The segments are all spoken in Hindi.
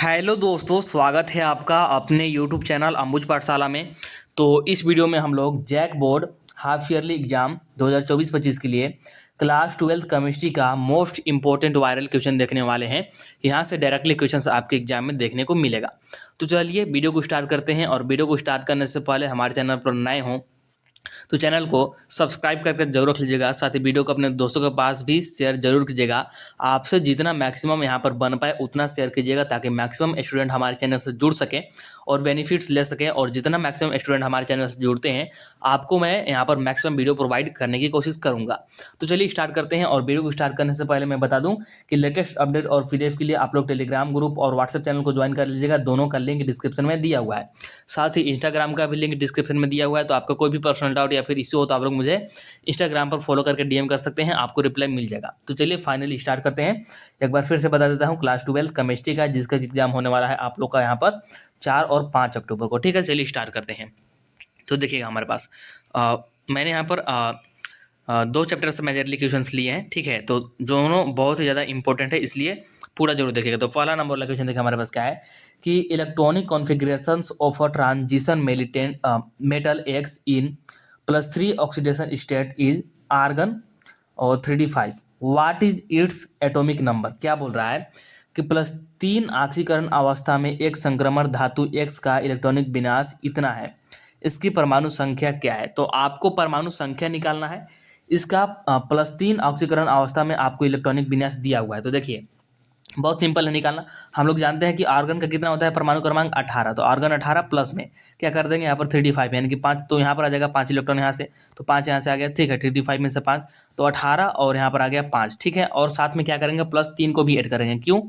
हेलो दोस्तों, स्वागत है आपका अपने यूट्यूब चैनल अंबुज पाठशाला में। तो इस वीडियो में हम लोग JAC board half yearly exam 2024-25 के लिए क्लास 12 केमिस्ट्री का मोस्ट इंपॉर्टेंट वायरल क्वेश्चन देखने वाले हैं। यहाँ से डायरेक्टली क्वेश्चन आपके एग्जाम में देखने को मिलेगा। तो चलिए वीडियो को स्टार्ट करते हैं। और वीडियो को स्टार्ट करने से पहले हमारे चैनल पर नए हों तो चैनल को सब्सक्राइब करके जरूर रख लीजिएगा। साथ ही वीडियो को अपने दोस्तों के पास भी शेयर जरूर कीजिएगा। आपसे जितना मैक्सिमम यहाँ पर बन पाए उतना शेयर कीजिएगा ताकि मैक्सिमम स्टूडेंट हमारे चैनल से जुड़ सकें और बेनिफिट्स ले सकें। और जितना मैक्सिमम स्टूडेंट हमारे चैनल से जुड़ते हैं आपको मैं यहाँ पर मैक्सिमम वीडियो प्रोवाइड करने की कोशिश करूँगा। तो चलिए स्टार्ट करते हैं। और वीडियो को स्टार्ट करने से पहले मैं बता दूँ कि लेटेस्ट अपडेट और पीडीएफ के लिए आप लोग टेलीग्राम ग्रुप और व्हाट्सएप चैनल को ज्वाइन कर लीजिएगा। दोनों का लिंक डिस्क्रिप्शन में दिया हुआ है। साथ ही इंस्टाग्राम का भी लिंक डिस्क्रिप्शन में दिया हुआ है। तो आपका कोई भी पर्सनल डाउट या फिर इश्यू हो तो आप लोग मुझे इंस्टाग्राम पर फॉलो करके डीएम कर सकते हैं, आपको रिप्लाई मिल जाएगा। तो चलिए फाइनली स्टार्ट करते हैं। एक बार फिर से बता देता हूँ, क्लास 12 केमिस्ट्री का जिसका एग्जाम होने वाला है आप लोग का यहाँ पर 4 और 5 अक्टूबर को। ठीक है, चलिए स्टार्ट करते हैं। तो देखिएगा हमारे पास मैंने यहाँ पर दो चैप्टर से मेजरली क्वेश्चंस लिए हैं। ठीक है, तो दोनों बहुत ही ज़्यादा इंपॉर्टेंट है, इसलिए पूरा जरूर देखिएगा। तो पहला नंबर वाला क्वेश्चन देखिए हमारे पास क्या है कि electronic configurations of a transition metal X in +3 oxidation state is argon और 3d5। What is its atomic number. क्या बोल रहा है कि +3 ऑक्सीकरण अवस्था में एक संक्रमण धातु X का इलेक्ट्रॉनिक विन्यास इतना है, इसकी परमाणु संख्या क्या है। तो आपको परमाणु संख्या निकालना है। इसका +3 ऑक्सीकरण अवस्था में आपको इलेक्ट्रॉनिक विन्यास दिया हुआ है। तो देखिए बहुत सिंपल है निकालना। हम लोग जानते हैं कि आर्गन का कितना होता है, परमाणु क्रमांक 18। तो आर्गन 18 प्लस में क्या कर देंगे यहाँ पर 3d5 यानी कि 5। तो यहाँ पर आ जाएगा 5 इलेक्ट्रॉन यहाँ से, तो 5 यहाँ से आ गया। ठीक है, 3d5 में से 5 तो 18 और यहाँ पर आ गया 5। ठीक है, और साथ में क्या करेंगे +3 को भी ऐड करेंगे। क्यों?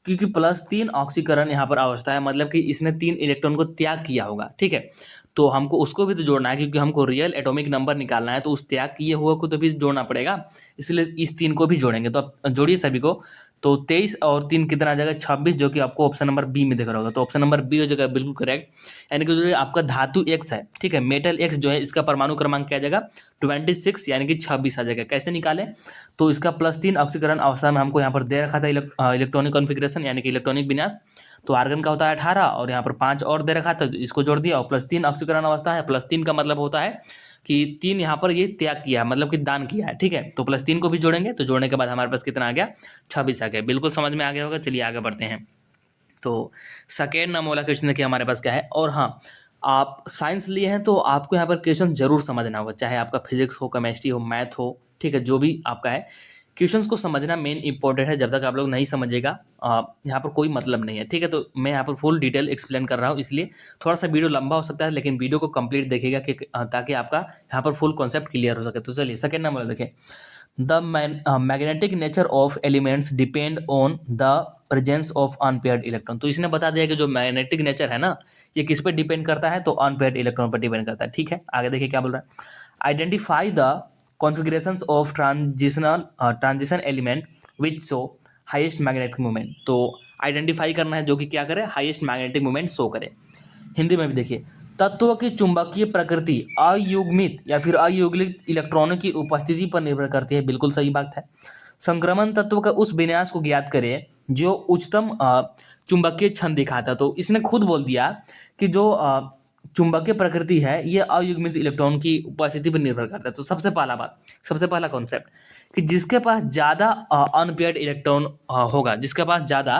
क्योंकि +3 ऑक्सीकरण यहाँ पर अवस्था है, मतलब कि इसने 3 इलेक्ट्रॉन को त्याग किया होगा। ठीक है, तो हमको उसको भी तो जोड़ना है क्योंकि हमको रियल एटॉमिक नंबर निकालना है। तो उस त्याग किए हुए को तो भी जोड़ना पड़ेगा, इसलिए इस 3 को भी जोड़ेंगे। तो अब जोड़िए सभी को। तो 23 और 3 कितना आ जाएगा 26, जो कि आपको ऑप्शन नंबर बी में दिख रहा होगा। तो ऑप्शन नंबर बी हो जाएगा बिल्कुल करेक्ट। यानी कि जो आपका धातु एक्स है, ठीक है, मेटल एक्स जो है, इसका परमाणु क्रमांक क्या आ जाएगा 26 यानी कि 26 आ जाएगा। कैसे निकालें? तो इसका +3 ऑक्सीकरण अवस्था में हमको यहाँ पर दे रखा था इलेक्ट्रॉनिक कॉन्फ़िगरेशन यानी कि इलेक्ट्रॉनिक विन्यास। तो आर्गन का होता है 18 और यहाँ पर 5 और दे रखा था, तो इसको जोड़ दिया। और +3 ऑक्सीकरण अवस्था है, +3 का मतलब होता है कि 3 यहाँ पर ये त्याग किया है, मतलब कि दान किया है। ठीक है, तो +3 को भी जोड़ेंगे, तो जोड़ने के बाद हमारे पास कितना आ गया 26 आ गया। बिल्कुल समझ में आ गया होगा। चलिए आगे बढ़ते हैं। तो सेकेंड नंबर वाला क्वेश्चन देखिए हमारे पास क्या है। और हाँ, आप साइंस लिए हैं तो आपको यहाँ पर क्वेश्चन जरूर समझना होगा, चाहे आपका फिजिक्स हो, केमिस्ट्री हो, मैथ हो। ठीक है, जो भी आपका है, क्वेश्चंस को समझना मेन इंपॉर्टेंट है। जब तक आप लोग नहीं समझेगा यहाँ पर कोई मतलब नहीं है। ठीक है, तो मैं यहाँ पर फुल डिटेल एक्सप्लेन कर रहा हूँ, इसलिए थोड़ा सा वीडियो लंबा हो सकता है, लेकिन वीडियो को कंप्लीट देखिएगा कि ताकि आपका यहाँ पर फुल कॉन्सेप्ट क्लियर हो सके। तो चलिए सेकेंड नंबर देखिए, the magnetic nature of elements depend on the presence of unpaired electron. तो इसने बता दिया कि जो मैग्नेटिक नेचर है ना, ये किस पे डिपेंड करता है, तो अनपेयर्ड इलेक्ट्रॉन पर डिपेंड करता है। ठीक है, आगे देखिए क्या बोल रहा है। Identify the configurations of transition element which show highest magnetic moment. तो आइडेंटिफाई करना है जो कि क्या करे, हाईएस्ट मैग्नेटिक मोमेंट शो करे। हिंदी में भी देखिए, तत्व की चुंबकीय प्रकृति अयुग्मित या फिर अयुग्लित इलेक्ट्रॉनों की उपस्थिति पर निर्भर करती है। बिल्कुल सही बात है। संक्रमण तत्व का उस विन्यास को ज्ञात करें जो उच्चतम चुंबकीय क्षण दिखाता। तो इसने खुद बोल दिया कि जो चुंबकीय प्रकृति है ये अयुग्मित इलेक्ट्रॉन की उपस्थिति पर निर्भर करता है। तो सबसे पहला कॉन्सेप्ट कि जिसके पास ज़्यादा अनपेयर्ड इलेक्ट्रॉन होगा, जिसके पास ज़्यादा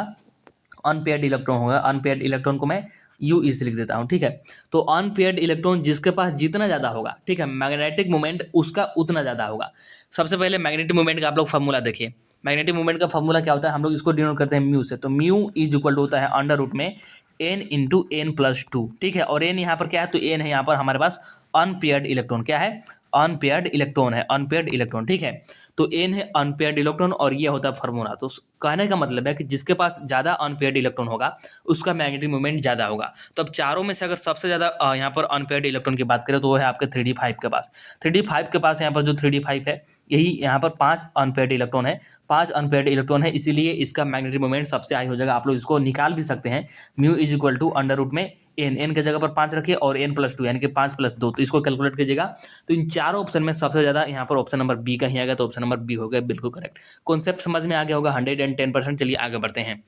अनपेयर्ड इलेक्ट्रॉन होगा, अनपेयर्ड इलेक्ट्रॉन को मैं यू इस लिख देता हूँ। ठीक है, तो अनपेयर्ड इलेक्ट्रॉन जिसके पास जितना ज़्यादा होगा, ठीक है, मैग्नेटिक मोमेंट उसका उतना ज़्यादा होगा। सबसे पहले मैग्नेटिक मोमेंट का आप लोग फार्मूला देखिए। मैग्नेटिक मोमेंट का फार्मूला क्या होता है, हम लोग इसको डिनोट करते हैं म्यू से। तो म्यू इज इक्वल टू होता है अंडर रूट में n इंटू n+2। ठीक है, और n यहाँ पर क्या है, तो n है यहाँ पर हमारे पास अनपेयर्ड इलेक्ट्रॉन। क्या है? अनपेयर्ड इलेक्ट्रॉन है, अनपेयर्ड इलेक्ट्रॉन। ठीक है, तो n है अनपेयर्ड इलेक्ट्रॉन और ये होता है फार्मूला। तो कहने का मतलब है कि जिसके पास ज़्यादा अनपेयर्ड इलेक्ट्रॉन होगा उसका मैग्नेटिक मोमेंट ज़्यादा होगा। तो अब चारों में से अगर सबसे ज़्यादा यहाँ पर अनपेयर्ड इलेक्ट्रॉन की बात करें तो वो है आपके 3d5 के पास। 3d5 के पास यहाँ पर जो 3d5 है, यही यहाँ पर 5 अनपेयर्ड इलेक्ट्रॉन है। 5 अनपेयर्ड इलेक्ट्रॉन है, इसीलिए इसका मैग्नेटिक मोमेंट सबसे हाई हो जाएगा। आप लोग इसको निकाल भी सकते हैं। Mu is equal to under root में n की जगह पर 5 रखिए और n+2 यानी कि 5+2, तो इसको कैलकुलेट कीजिएगा। तो इन चारों ऑप्शन में सबसे ज़्यादा यहाँ पर ऑप्शन नंबर बी का ही आएगा। तो ऑप्शन नंबर बी हो गया बिल्कुल करेक्ट। कॉन्सेप्ट समझ में आ गया होगा 110%। चलिए आगे बढ़ते हैं।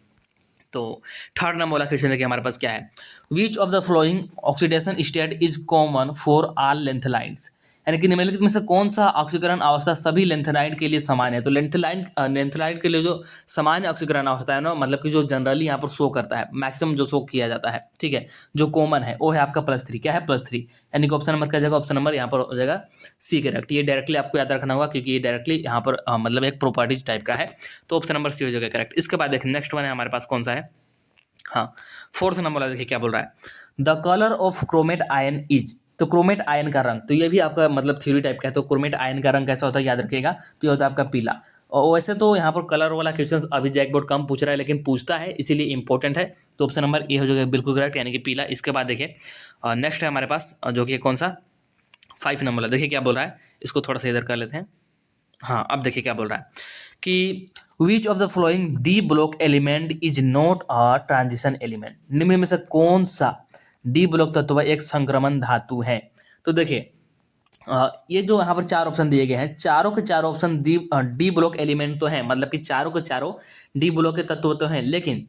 तो थर्ड नंबर वाला क्वेश्चन देखिए हमारे पास क्या है, which of the flowing oxidation state is common for all length lines, यानी कि निम्नलिखित में से कौन सा ऑक्सीकरण अवस्था सभी लेंथ लाइन के लिए समान है। तो लेंथ लाइन के लिए जो सामान्य ऑक्सीकरण अवस्था है ना, मतलब कि जो जनरली यहाँ पर शो करता है, मैक्सिमम जो शो किया जाता है, ठीक है, जो कॉमन है वो है आपका +3। क्या है? +3, यानी कि ऑप्शन नंबर क्या जाएगा, ऑप्शन नंबर यहाँ पर हो जाएगा सी करेक्ट। ये डायरेक्टली आपको याद रखना होगा क्योंकि ये डायरेक्टली यहाँ पर मतलब एक प्रॉपर्टीज टाइप का है, तो ऑप्शन नंबर सी हो जाएगा करेक्ट। इसके बाद देखिए नेक्स्ट वन है हमारे पास कौन सा है, हाँ फोर्थ नंबर वाला देखिए क्या बोल रहा है, the colour of chromate ion is, तो क्रोमेट आयन का रंग, तो ये भी आपका मतलब थ्योरी टाइप का है। तो क्रोमेट आयन का रंग कैसा होता है याद रखिएगा, तो ये होता है आपका पीला। और वैसे तो यहाँ पर कलर वाला क्वेश्चन अभी जैक बोर्ड कम पूछ रहा है, लेकिन पूछता है इसीलिए इंपॉर्टेंट है, तो ऑप्शन नंबर ए हो जाएगा बिल्कुल करेक्ट, यानी कि पीला। इसके बाद देखिए नेक्स्ट है हमारे पास जो कि कौन सा 5 नंबर वाला, देखिए क्या बोल रहा है, इसको थोड़ा सा इधर कर लेते हैं। हाँ अब देखिए क्या बोल रहा है कि which of the flowing D block element is not a transition element, निम्न में से कौन सा डी ब्लॉक तत्व एक संक्रमण धातु है। तो देखिए ये जो यहाँ पर 4 ऑप्शन दिए गए हैं, चारों के चारों ऑप्शन डी ब्लॉक एलिमेंट तो हैं, मतलब कि चारों के चारों डी ब्लॉक के तत्व तो हैं, लेकिन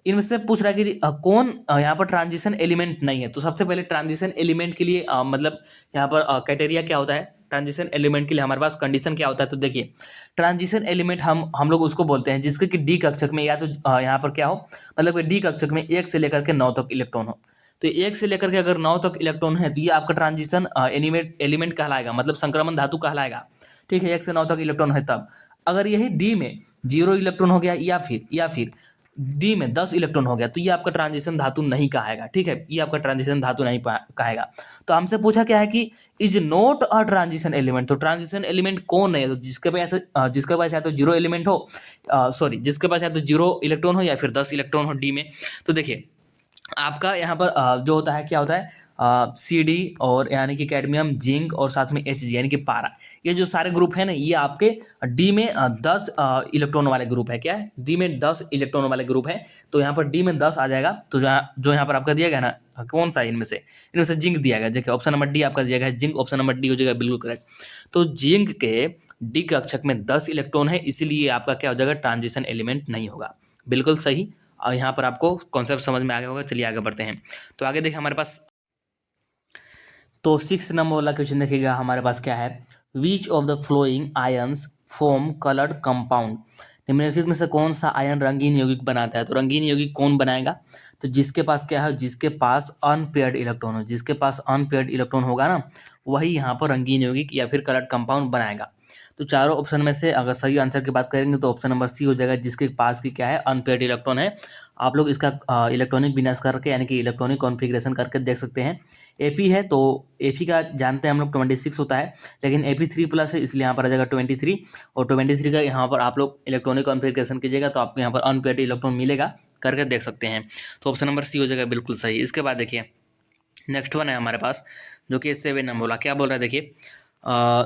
इनमें से पूछ रहा है कि कौन यहाँ पर ट्रांजिशन एलिमेंट नहीं है। तो सबसे पहले ट्रांजिशन एलिमेंट के लिए मतलब यहाँ पर क्राइटेरिया क्या होता है, ट्रांजिशन एलिमेंट के लिए हमारे पास कंडीशन क्या होता है। तो देखिए ट्रांजिशन एलिमेंट हम लोग उसको बोलते हैं जिसके कि डी कक्षक में या तो यहाँ पर क्या हो, मतलब कि डी कक्षक में 1 से लेकर के 9 तक इलेक्ट्रॉन हो। तो 1 से लेकर के अगर 9 तक इलेक्ट्रॉन है तो ये आपका ट्रांजिशन एलिमेंट कहलाएगा, मतलब संक्रमण धातु कहलाएगा, ठीक है। 1 से 9 तक इलेक्ट्रॉन है तब। अगर यही डी में 0 इलेक्ट्रॉन हो गया या फिर डी में 10 इलेक्ट्रॉन हो गया तो ये आपका ट्रांजिशन धातु नहीं कहेगा, ठीक है, ये आपका ट्रांजिशन धातु नहीं कहेगा। तो हमसे पूछा क्या है कि is not a transition element, तो ट्रांजिशन एलिमेंट कौन है, तो जिसके पास या तो 0 एलिमेंट हो, सॉरी जिसके पास या तो 0 इलेक्ट्रॉन हो या फिर 10 इलेक्ट्रॉन हो डी में। तो देखिए आपका यहाँ पर जो होता है क्या होता है CD और यानी कि कैडमियम, जिंक और साथ में Hg यानी कि पारा, ये जो सारे ग्रुप है ना ये आपके डी में 10 इलेक्ट्रॉन वाले ग्रुप है। क्या है? डी में 10 इलेक्ट्रॉन वाले ग्रुप है, तो यहाँ पर डी में 10 आ जाएगा। तो जो यहाँ पर आपका दिया गया ना कौन सा है इनमें से जिंक दिया गया, देखिए ऑप्शन नंबर डी आपका दिया गया है जिंक, ऑप्शन नंबर डी हो जाएगा बिल्कुल करेक्ट। तो जिंक के डी कक्षक में 10 इलेक्ट्रॉन है, इसीलिए आपका क्या हो जाएगा, ट्रांजिशन एलिमेंट नहीं होगा, बिल्कुल सही। और यहाँ पर आपको कॉन्सेप्ट समझ में आ गया होगा। चलिए आगे बढ़ते हैं। तो आगे देखिए हमारे पास तो 6 नंबर वाला क्वेश्चन देखिएगा हमारे पास क्या है, which of the flowing ions form coloured compound, निम्नलिखित में से कौन सा आयन रंगीन यौगिक बनाता है। तो रंगीन यौगिक कौन बनाएगा, तो जिसके पास क्या है, जिसके पास अनपेयर्ड इलेक्ट्रॉन हो, जिसके पास अनपेयर्ड इलेक्ट्रॉन होगा ना वही यहाँ पर रंगीन यौगिक या फिर कलर्ड कंपाउंड बनाएगा। तो चारों ऑप्शन में से अगर सही आंसर की बात करेंगे तो ऑप्शन नंबर सी हो जाएगा, जिसके पास की क्या है, अनपेयर्ड इलेक्ट्रॉन है। आप लोग इसका इलेक्ट्रॉनिक विन्यास करके यानी कि इलेक्ट्रॉनिक कॉन्फ़िगरेशन करके देख सकते हैं। Fe है तो Fe का जानते हैं हम लोग 26 होता है, लेकिन Fe3+ है इसलिए यहाँ पर आ जाएगा 23, और 23 का यहाँ पर आप लोग इलेक्ट्रॉनिक कॉन्फ़िगरेशन कीजिएगा तो आपको यहाँ पर अनपेयर्ड इलेक्ट्रॉन मिलेगा, करके देख सकते हैं। तो ऑप्शन नंबर सी हो जाएगा बिल्कुल सही। इसके बाद देखिए नेक्स्ट वन है हमारे पास जो कि 7 नंबर वाला, क्या बोल रहा है देखिए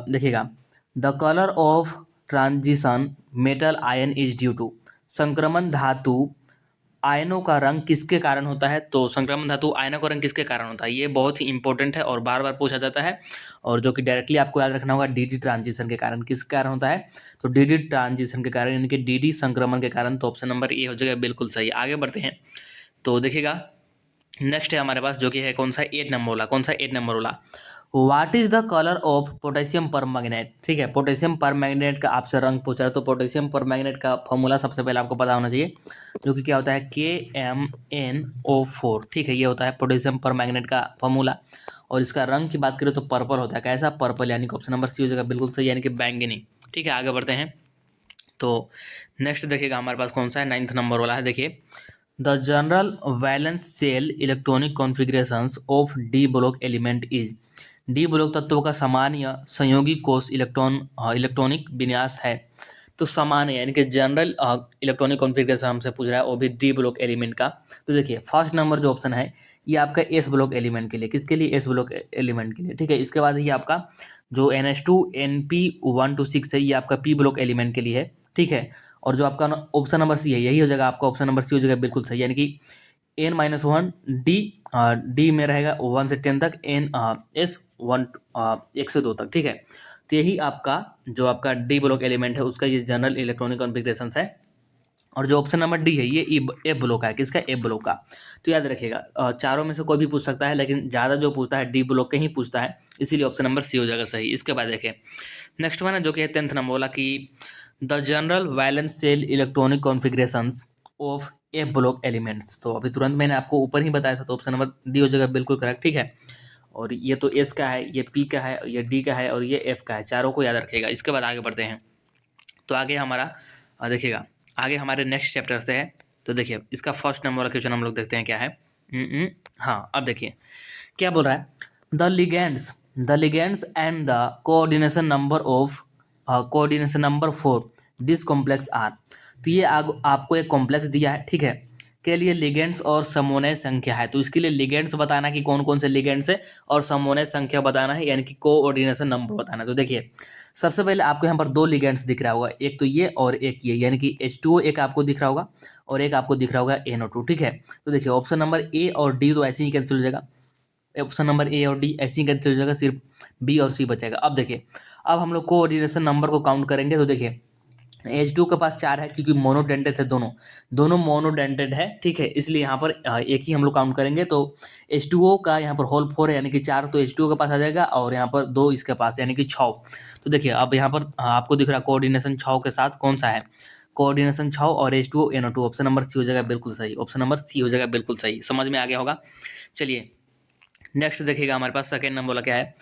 देखिएगा, the colour of transition metal ion is due to, संक्रमण धातु आयनों का रंग किसके कारण होता है। तो संक्रमण धातु आयनों का रंग किसके कारण होता है, ये बहुत ही इंपॉर्टेंट है और बार बार पूछा जाता है, और जो कि डायरेक्टली आपको याद रखना होगा, DD ट्रांजिशन के कारण। किस कारण होता है, तो DD ट्रांजिशन के कारण, यानी कि DD संक्रमण के कारण। तो ऑप्शन नंबर ए हो जाएगा बिल्कुल सही। आगे बढ़ते हैं तो देखिएगा नेक्स्ट है हमारे पास जो कि है कौन सा 8 नंबर वाला, कौन सा 8 नंबर वाला, what is the colour of potassium permanganate. ठीक है, पोटेशियम परमैंगनेट का आपसे रंग पूछ रहा है, तो पोटेशियम परमैंगनेट का फॉर्मूला सबसे पहले आपको पता होना चाहिए, जो कि क्या होता है KMnO4। ठीक है, ये होता है पोटेशियम परमैंगनेट का फॉर्मूला। और इसका रंग की बात करें तो पर्पल होता है। कैसा? पर्पल, यानी कि ऑप्शन नंबर सी हो जाएगा बिल्कुल सही, यानी कि बैंगनी। ठीक है, आगे बढ़ते हैं तो नेक्स्ट देखिएगा हमारे पास कौन सा है, 9th नंबर वाला है। देखिए the general valence shell electronic configurations of D block element is, D block तत्वों का सामान्य संयोगी कोष इलेक्ट्रॉनिक विन्यास है। तो सामान्य यानी कि जनरल इलेक्ट्रॉनिक कॉन्फ़िगरेशन हमसे पूछ रहा है, वो भी डी ब्लॉक एलिमेंट का। तो देखिए फर्स्ट नंबर जो ऑप्शन है ये आपका एस ब्लॉक एलिमेंट के लिए, किसके लिए, एस ब्लॉक एलिमेंट के लिए। ठीक है, इसके बाद ये आपका जो NH2 NP126 है ये आपका पी ब्लॉक एलिमेंट के लिए है। ठीक है, और जो आपका ऑप्शन नंबर सी है यही हो जाएगा, आपका ऑप्शन नंबर सी हो जाएगा बिल्कुल सही, यानी कि N-1 डी में रहेगा 1 से 10 तक, S1 1 से 2 तक। ठीक है, तो यही आपका जो आपका डी ब्लॉक एलिमेंट है उसका ये जनरल इलेक्ट्रॉनिक कॉन्फ़िगरेशन है। और जो ऑप्शन नंबर डी है ये एफ ब्लॉक का है। किसका? एफ ब्लॉक का। तो याद रखिएगा चारों में से कोई भी पूछ सकता है, लेकिन ज़्यादा जो पूछता है डी ब्लॉक के ही पूछता है, इसीलिए ऑप्शन नंबर सी हो जाएगा सही। इसके बाद देखिए नेक्स्ट वन है जो कि है 10th नंबर वाला कि the general valence shell electronic configurations of F block elements. तो अभी तुरंत मैंने आपको ऊपर ही बताया था, तो ऑप्शन नंबर डी हो जाएगा बिल्कुल करेक्ट। ठीक है, और ये तो एस का है, ये पी का है, ये डी का है और ये एफ का है, चारों को याद रखिएगा। इसके बाद आगे बढ़ते हैं। तो आगे हमारा देखिएगा आगे हमारे नेक्स्ट चैप्टर से है। तो देखिए इसका फर्स्ट नंबर वाला क्वेश्चन हम लोग देखते हैं क्या है। हाँ, अब देखिए क्या बोल रहा है। The ligands and the coordination number for this complex are. तो ये आपको एक कॉम्प्लेक्स दिया है, ठीक है, के लिए लिगेंड्स और समोनय संख्या है। तो इसके लिए लिगेंड्स बताना कि कौन कौन से लिगेंड्स है और समोनय संख्या बताना है, यानी कि कोऑर्डिनेशन नंबर बताना है। तो देखिए सबसे पहले आपको यहाँ पर दो लिगेंड्स दिख रहा होगा, एक तो ये और एक ये, यानी कि H2O एक आपको दिख रहा होगा और एक आपको दिख रहा होगा NO2। ठीक है, तो देखिए ऑप्शन नंबर ए और डी तो ऐसे ही कैंसिल हो जाएगा, ऑप्शन नंबर ए और डी ऐसे ही कैंसिल हो जाएगा, सिर्फ बी और सी बचेगा। अब देखिए अब हम लोग कोऑर्डिनेशन नंबर को काउंट करेंगे। तो देखिए H2O के पास 4 है क्योंकि मोनोडेंटेड है, दोनों मोनोडेंटेड है, ठीक है, इसलिए यहाँ पर एक ही हम लोग काउंट करेंगे। तो H2O का यहाँ पर होल 4 है, यानी कि 4 तो H2O के पास आ जाएगा और यहाँ पर 2 इसके पास, यानी कि 6। तो देखिए अब यहाँ पर आपको दिख रहा है कोऑर्डिनेशन 6 के साथ कौन सा है, कोऑर्डिनेशन 6 और H2O NO2, option number C हो जाएगा बिल्कुल सही, ऑप्शन नंबर सी हो जाएगा बिल्कुल सही। समझ में आ गया होगा। चलिए नेक्स्ट देखिएगा हमारे पास सेकेंड नंबर वाला क्या है।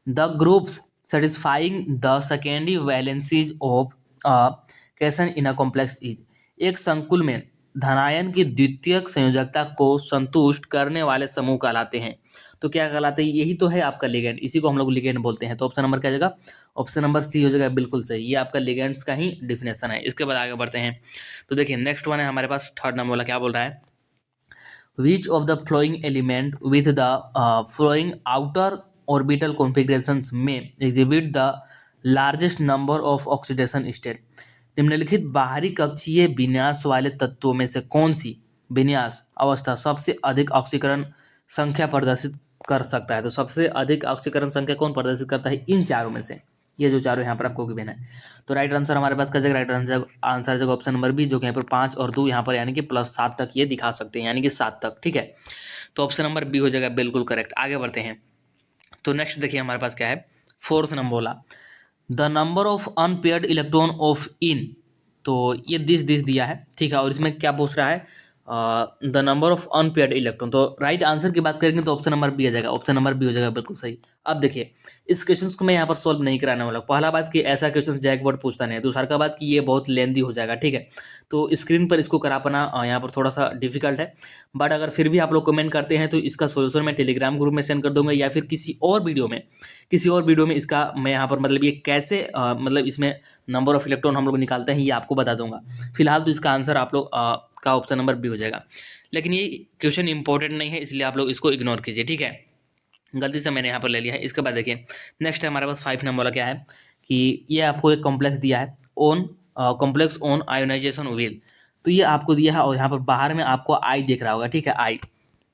The groups satisfying the secondary valencies of question in a complex is. एक संकुल में धनायन की द्वितीयक संयोजकता को संतुष्ट करने वाले समूह कहलाते हैं। तो क्या कहलाते हैं? यही तो है आपका लिगेंड, इसी को हम लोग लिगेंड बोलते हैं। तो ऑप्शन नंबर क्या जाएगा? ऑप्शन नंबर सी हो जाएगा बिल्कुल सही। ये आपका लिगेंड्स का ही डिफिनेशन है। इसके बाद आगे बढ़ते हैं। तो देखिए नेक्स्ट वन है हमारे पास थर्ड नंबर वाला, क्या बोल रहा है। Which of the following element with the following outer orbital configurations may exhibit the largest number of oxidation state? निम्नलिखित बाहरी कक्षीय विन्यास वाले तत्वों में से कौन सी विन्यास अवस्था सबसे अधिक ऑक्सीकरण संख्या प्रदर्शित कर सकता है? तो सबसे अधिक ऑक्सीकरण संख्या कौन प्रदर्शित करता है इन चारों में से? ये जो चारों यहाँ पर आपको गिवन है। तो राइट आंसर हमारे पास का जगह राइट आंसर जगह ऑप्शन नंबर बी, जो कि यहाँ पर 5 और 2 यहाँ पर यानी कि +7 तक ये दिखा सकते हैं, यानी कि 7 तक। ठीक है, तो ऑप्शन नंबर बी हो जाएगा बिल्कुल करेक्ट। आगे बढ़ते हैं। तो नेक्स्ट देखिए हमारे पास क्या है, फोर्थ नंबर वाला, the number of unpaired electron of इन। तो ये दिस दिया है, ठीक है, और इसमें क्या पूछ रहा है, the number of unpaired electron. तो राइट आंसर की बात करेंगे तो ऑप्शन नंबर बी आ जाएगा, ऑप्शन नंबर बी हो जाएगा बिल्कुल सही। अब देखिए इस क्वेश्चन को मैं यहाँ पर सॉल्व नहीं कराने वाला। पहला बात कि ऐसा क्वेश्चन जैक बोर्ड पूछता नहीं है, दूसरा का बात कि ये बहुत लेंदी हो जाएगा, ठीक है, तो स्क्रीन पर इसको करा पाना यहाँ पर थोड़ा सा डिफिकल्ट है। बट अगर फिर भी आप लोग कमेंट करते हैं तो इसका सोल्यूशन मैं टेलीग्राम ग्रुप में सेंड कर दूंगा, या फिर किसी और वीडियो में इसका मैं यहाँ पर मतलब ये कैसे मतलब इसमें नंबर ऑफ इलेक्ट्रॉन हम लोग निकालते हैं ये आपको बता दूंगा। फिलहाल तो इसका आंसर आप लोग का ऑप्शन नंबर बी हो जाएगा, लेकिन ये क्वेश्चन इंपॉर्टेंट नहीं है, इसलिए आप लोग इसको इग्नोर कीजिए, ठीक है, गलती से मैंने यहाँ पर ले लिया है। इसके बाद देखिए नेक्स्ट है हमारे पास 5 नंबर वाला, क्या है कि ये आपको एक कॉम्प्लेक्स दिया है कॉम्प्लेक्स ऑन आयोनाइजेशन व्हील। तो ये आपको दिया है और यहाँ पर बाहर में आपको आई दिख रहा होगा, ठीक है, आई,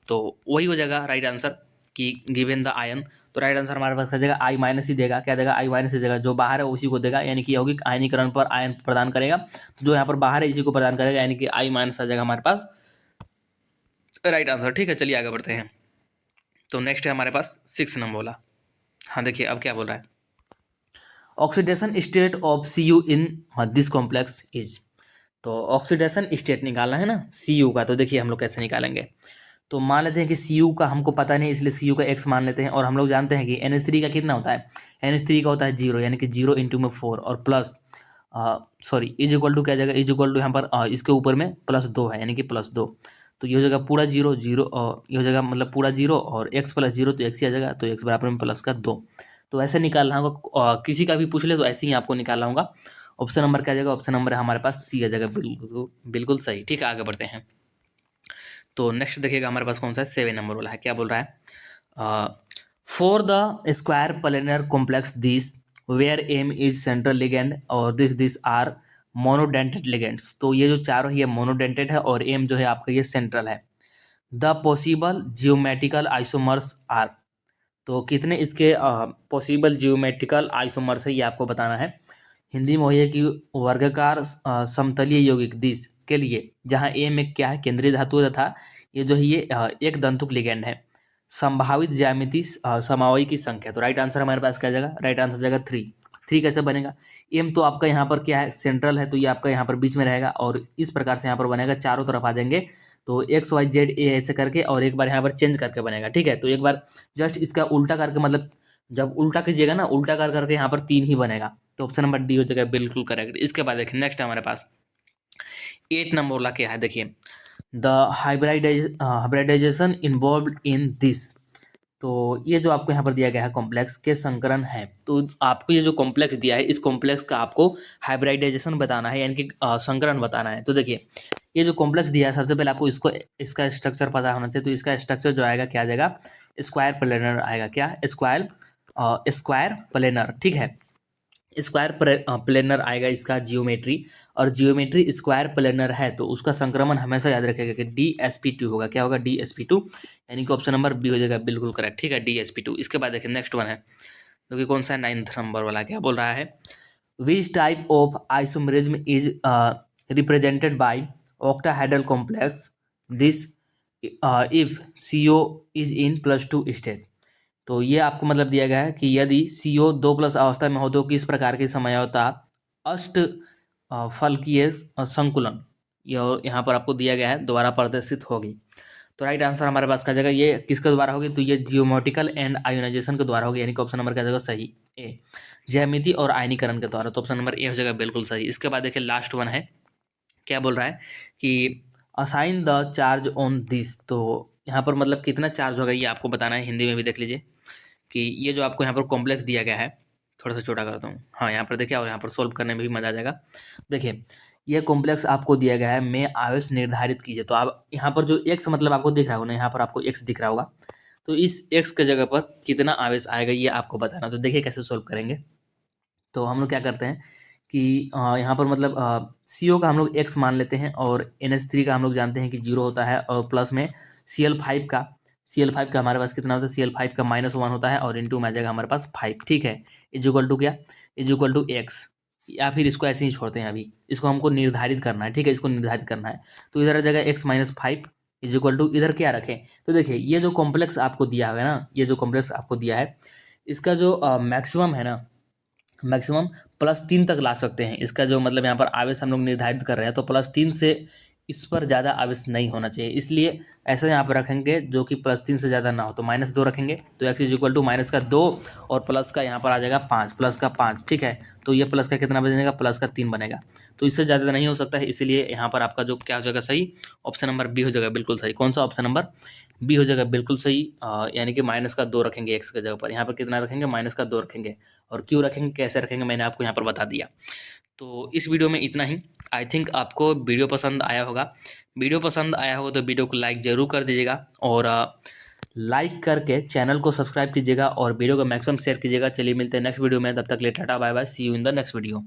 तो वही हो जाएगा राइट आंसर कि गिवन द आयन। तो राइट आंसर हमारे पास क्या देगा, आई माइनस ही देगा, क्या देगा, आई माइनस ही देगा, जो बाहर है उसी को देगा, यानी कि यौगिक आयनीकरण पर आयन प्रदान करेगा, तो जो यहाँ पर बाहर है इसी को प्रदान करेगा, यानी कि आई माइनस आ जाएगा हमारे पास राइट आंसर। ठीक है, चलिए आगे बढ़ते हैं। तो नेक्स्ट है हमारे पास 6 नंबर वाला। हाँ देखिए अब क्या बोल रहा है, oxidation state of Cu in this complex is. तो ऑक्सीडेशन स्टेट निकालना है ना Cu का, तो देखिए हम लोग कैसे निकालेंगे। तो मान लेते हैं कि Cu का हमको पता नहीं, इसलिए Cu का x मान लेते हैं, और हम लोग जानते हैं कि NH3 का कितना होता है, NH3 का होता है 0, यानी कि 0 इंटू में 4 और plus sorry is equal to क्या जाएगा, इज इक्वल टू यहाँ पर इसके ऊपर में +2 है, यानी कि +2, तो ये हो जाएगा पूरा 0 0, ये हो जाएगा मतलब पूरा 0 और x + 0 तो x ही आ जाएगा, तो x बराबर में +2। तो ऐसे निकालना होगा, किसी का भी पूछ ले तो ऐसे ही आपको निकालना होगा। ऑप्शन नंबर क्या जाएगा, ऑप्शन नंबर हमारे पास सी आ जाएगा, बिल्कुल सही। ठीक है, आगे बढ़ते हैं। तो नेक्स्ट देखिएगा हमारे पास कौन सा है, 7 नंबर वाला है, क्या बोल रहा है, for the square planar complex this where M is central ligand और दिस आर मोनोडेंटेड लिगेंड्स। तो ये जो चारों ही है मोनोडेंटेड है और एम जो है आपका ये सेंट्रल है। The possible geometrical isomers are. तो कितने इसके पॉसिबल जियोमेट्रिकल आइसोमर्स है ये आपको बताना है। हिंदी में वही है कि वर्गाकार समतलीय यौगिक दिस के लिए, जहाँ ए में क्या है केंद्रीय धातु तथा ये जो है ये एक दंतुक लिगेंड है, संभावित ज्यामिति समवायी की संख्या। तो राइट आंसर हमारे पास क्या जाएगा, राइट आंसर जाएगा 3। 3 कैसे बनेगा, एम तो आपका यहाँ पर क्या है सेंट्रल है, तो ये आपका यहाँ पर बीच में रहेगा और इस प्रकार से यहाँ पर बनेगा, चारों तरफ आ जाएंगे तो एक्स वाई जेड ए ऐसे करके और एक बार यहाँ पर चेंज करके बनेगा। ठीक है, तो एक बार जस्ट इसका उल्टा करके, मतलब जब उल्टा कीजिएगा ना, उल्टा कर करके यहाँ पर 3 ही बनेगा। तो ऑप्शन नंबर डी हो जाएगा बिल्कुल करेक्ट। इसके बाद देखिए नेक्स्ट हमारे पास 8 नंबर वाला क्या है, देखिए the hybridisation involve in this. तो ये जो आपको यहाँ पर दिया गया है कॉम्प्लेक्स के संकरण है, तो आपको ये जो कॉम्प्लेक्स दिया है इस कॉम्प्लेक्स का आपको हाइब्रिडाइजेशन बताना है, यानी कि संकरण बताना है। तो देखिए ये जो कॉम्प्लेक्स दिया है, सबसे पहले आपको इसका स्ट्रक्चर पता होना चाहिए। तो इसका स्ट्रक्चर जो आएगा क्या आ जाएगा, स्क्वायर प्लेनर आएगा। क्या, स्क्वायर प्लेनर। ठीक है, स्क्वायर प्लेनर आएगा इसका जियोमेट्री, और जियोमेट्री स्क्वायर प्लेनर है तो उसका संक्रमण हमेशा याद रखेगा कि DsP2 होगा। क्या होगा, DsP2, यानी कि ऑप्शन नंबर बी हो जाएगा बिल्कुल करेक्ट। ठीक है, DsP2। इसके बाद देखिए नेक्स्ट वन है जो कि कौन सा है, 9th नंबर वाला, क्या बोल रहा है, which type of isomerism is represented by octahedral complex this if CO is in +2 state. तो ये आपको मतलब दिया गया है कि यदि CO 2+ अवस्था में हो तो किस प्रकार की समयोता अष्ट फलकीय संकुलन यहाँ पर आपको दिया गया है द्वारा प्रदर्शित होगी। तो राइट आंसर हमारे पास क्या जाएगा, ये किसके द्वारा होगी, तो ये जियोमेट्रिकल एंड आयोनाइजेशन के द्वारा होगी, यानी कि ऑप्शन नंबर क्या जाएगा सही, ए, ज्यामिति और आयनीकरण के द्वारा। तो ऑप्शन नंबर ए हो जाएगा बिल्कुल सही। इसके बाद देखिए लास्ट वन है, क्या बोल रहा है कि assign the charge on this. तो यहाँ पर मतलब कितना चार्ज होगा ये आपको बताना है, हिंदी में भी देख लीजिए कि ये जो आपको यहाँ पर कॉम्प्लेक्स दिया गया है, थोड़ा सा छोटा करता हूँ, हाँ यहाँ पर देखिए, और यहाँ पर सोल्व करने में भी मजा आ जाएगा। देखिए ये कॉम्प्लेक्स आपको दिया गया है, में आवेश निर्धारित कीजिए। तो आप यहाँ पर जो x मतलब आपको दिख रहा होगा ना, यहाँ पर आपको x दिख रहा होगा, तो इस x के जगह पर कितना आवेश आएगा ये आपको बताना। तो देखिए कैसे सोल्व करेंगे। तो हम लोग क्या करते हैं कि यहाँ पर मतलब CO का हम लोग x मान लेते हैं, और NH3 का हम लोग जानते हैं कि 0 होता है, और प्लस में Cl5 का हमारे पास कितना होता है, Cl5 का -1 होता है, और इनटू में आ जाएगा हमारे पास 5। ठीक है, इज इक्वल टू क्या, इज इक्वल टू x, या फिर इसको ऐसे ही छोड़ते हैं, अभी इसको हमको निर्धारित करना है। ठीक है, इसको निर्धारित करना है, तो इधर आ जाएगा x-5 इज इक्वल टू, इधर क्या रखें, तो देखिए ये जो कॉम्प्लेक्स आपको दिया हुआ है ना, ये जो कॉम्प्लेक्स आपको दिया है, इसका जो मैक्सिमम है ना, मैक्सिमम +3 तक ला सकते हैं। इसका जो मतलब यहाँ पर आवेश हम लोग निर्धारित कर रहे हैं, तो +3 से इस पर ज़्यादा आवेश नहीं होना चाहिए, इसलिए ऐसा यहाँ पर रखेंगे जो कि +3 से ज़्यादा ना हो। तो -2 रखेंगे, तो x इज इक्वल टू -2 और प्लस का यहाँ पर आ जाएगा 5, प्लस का 5। ठीक है, तो ये प्लस का कितना बनेगा, प्लस का 3 बनेगा, तो इससे ज़्यादा नहीं हो सकता है, इसीलिए यहाँ पर आपका जो क्या हो जाएगा सही, ऑप्शन नंबर बी हो जाएगा बिल्कुल सही। कौन सा, ऑप्शन नंबर बी हो जाएगा बिल्कुल सही। यानी कि -2 रखेंगे x के जगह पर, यहाँ पर कितना रखेंगे, -2 रखेंगे, और क्यों रखेंगे, कैसे रखेंगे, मैंने आपको यहाँ पर बता दिया। तो इस वीडियो में इतना ही। आई थिंक आपको वीडियो पसंद आया होगा। वीडियो पसंद आया होगा तो वीडियो को लाइक ज़रूर कर दीजिएगा, और लाइक करके चैनल को सब्सक्राइब कीजिएगा, और वीडियो को मैक्सिमम शेयर कीजिएगा। चलिए मिलते हैं नेक्स्ट वीडियो में, तब तक के लिए tata bye bye, see you in the next video.